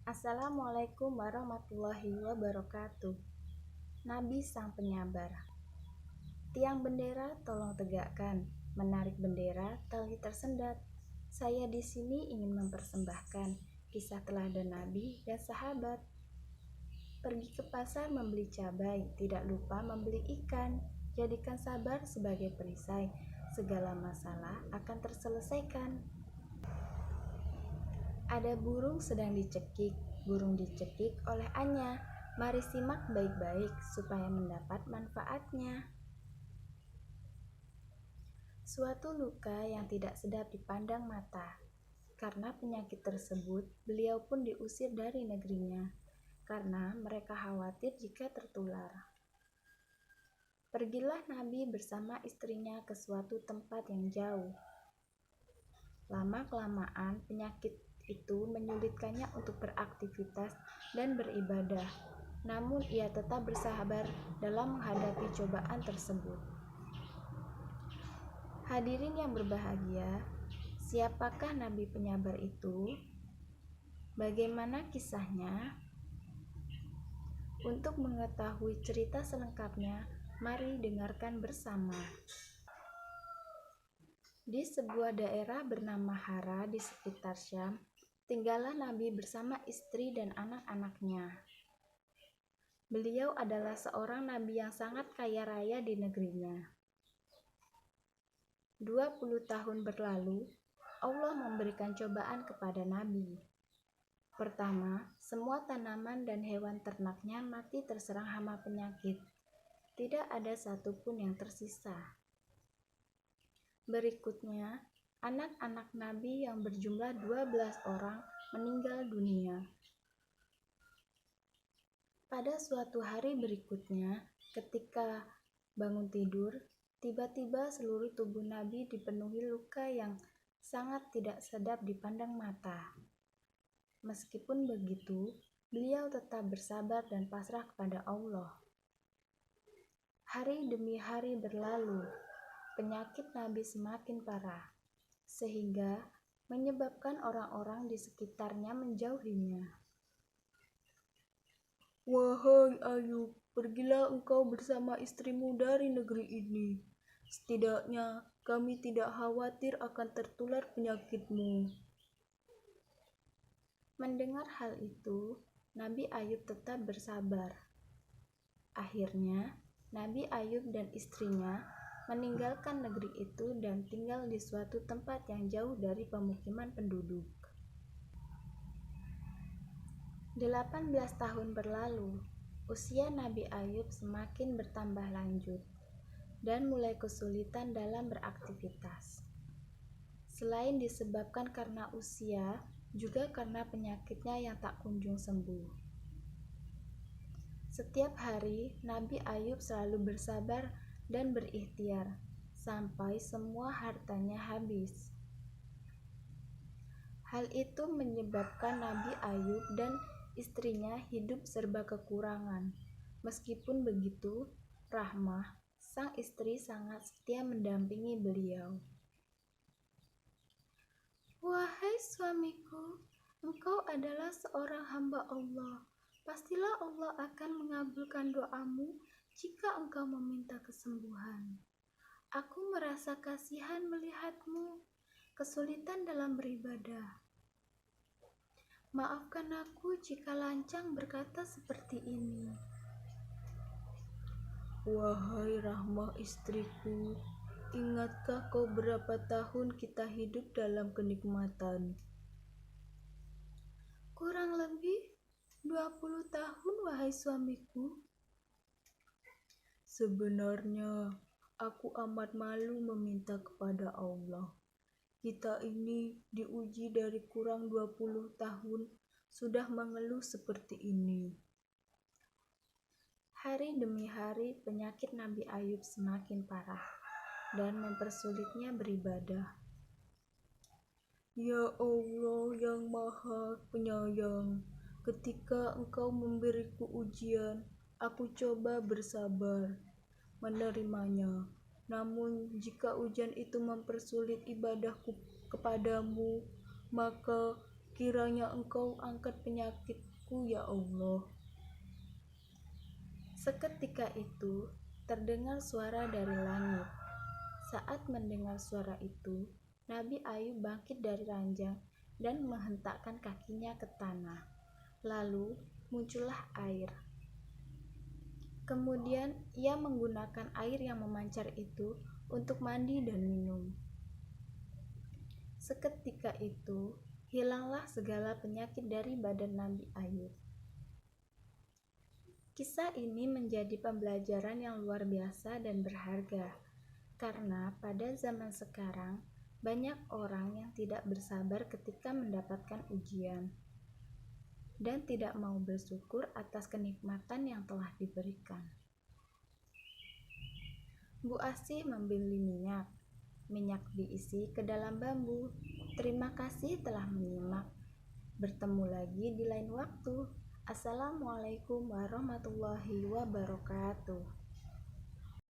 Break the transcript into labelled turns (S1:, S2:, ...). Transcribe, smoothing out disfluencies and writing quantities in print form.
S1: Assalamualaikum warahmatullahi wabarakatuh. Nabi Sang Penyabar. Tiang bendera tolong tegakkan, menarik bendera tali tersendat. Saya di sini ingin mempersembahkan kisah teladan Nabi dan sahabat. Pergi ke pasar membeli cabai, tidak lupa membeli ikan. Jadikan sabar sebagai perisai, segala masalah akan terselesaikan. Ada burung sedang dicekik, burung dicekik oleh Anya. Mari simak baik-baik supaya mendapat manfaatnya. Suatu luka yang tidak sedap dipandang mata. Karena penyakit tersebut, beliau pun diusir dari negerinya, karena mereka khawatir jika tertular. Pergilah Nabi bersama istrinya ke suatu tempat yang jauh. Lama-kelamaan penyakit itu menyulitkannya untuk beraktivitas dan beribadah. Namun ia tetap bersabar dalam menghadapi cobaan tersebut. Hadirin yang berbahagia, siapakah Nabi Penyabar itu? Bagaimana kisahnya? Untuk mengetahui cerita selengkapnya, mari dengarkan bersama. Di sebuah daerah bernama Hara di sekitar Syam, tinggallah Nabi bersama istri dan anak-anaknya. Beliau adalah seorang Nabi yang sangat kaya raya di negerinya. 20 tahun berlalu, Allah memberikan cobaan kepada Nabi. Pertama, semua tanaman dan hewan ternaknya mati terserang hama penyakit. Tidak ada satupun yang tersisa. Berikutnya, anak-anak Nabi yang berjumlah 12 orang meninggal dunia. Pada suatu hari berikutnya, ketika bangun tidur, tiba-tiba seluruh tubuh Nabi dipenuhi luka yang sangat tidak sedap dipandang mata. Meskipun begitu, beliau tetap bersabar dan pasrah kepada Allah. Hari demi hari berlalu, penyakit Nabi semakin parah, sehingga menyebabkan orang-orang di sekitarnya menjauhinya. Wahai Ayub, pergilah engkau bersama istrimu dari negeri ini. Setidaknya kami tidak khawatir akan tertular penyakitmu. Mendengar hal itu, Nabi Ayub tetap bersabar. Akhirnya, Nabi Ayub dan istrinya meninggalkan negeri itu dan tinggal di suatu tempat yang jauh dari pemukiman penduduk. 18 tahun berlalu, usia Nabi Ayub semakin bertambah lanjut dan mulai kesulitan dalam beraktivitas. Selain disebabkan karena usia, juga karena penyakitnya yang tak kunjung sembuh. Setiap hari, Nabi Ayub selalu bersabar dan berikhtiar sampai semua hartanya habis. Hal itu menyebabkan Nabi Ayub dan istrinya hidup serba kekurangan. Meskipun begitu, Rahmah, sang istri, sangat setia mendampingi beliau. Wahai suamiku, engkau adalah seorang hamba Allah. Pastilah Allah akan mengabulkan doamu jika engkau meminta kesembuhan. Aku merasa kasihan melihatmu kesulitan dalam beribadah. Maafkan aku jika lancang berkata seperti ini. Wahai Rahmah istriku, ingatkah kau berapa tahun kita hidup dalam kenikmatan? Kurang lebih 20 tahun, wahai suamiku. Sebenarnya, aku amat malu meminta kepada Allah. Kita ini diuji dari kurang 20 tahun, sudah mengeluh seperti ini. Hari demi hari penyakit Nabi Ayub semakin parah dan mempersulitnya beribadah. Ya Allah yang Maha Penyayang, ketika Engkau memberiku ujian, aku coba bersabar menerimanya. Namun jika ujian itu mempersulit ibadahku kepadamu, maka Kiranya Engkau angkat penyakitku ya Allah. Seketika itu terdengar suara dari langit. Saat mendengar suara itu, Nabi Ayub bangkit dari ranjang dan menghentakkan kakinya ke tanah. Lalu muncullah air. Kemudian ia menggunakan air yang memancar itu untuk mandi dan minum. Seketika itu hilanglah segala penyakit dari badan Nabi Ayub. Kisah ini menjadi pembelajaran yang luar biasa dan berharga, karena pada zaman sekarang banyak orang yang tidak bersabar ketika mendapatkan ujian dan tidak mau bersyukur atas kenikmatan yang telah diberikan. Bu Asih membeli minyak. Minyak diisi ke dalam bambu. Terima kasih telah menyimak. Bertemu lagi di lain waktu. Assalamualaikum warahmatullahi wabarakatuh.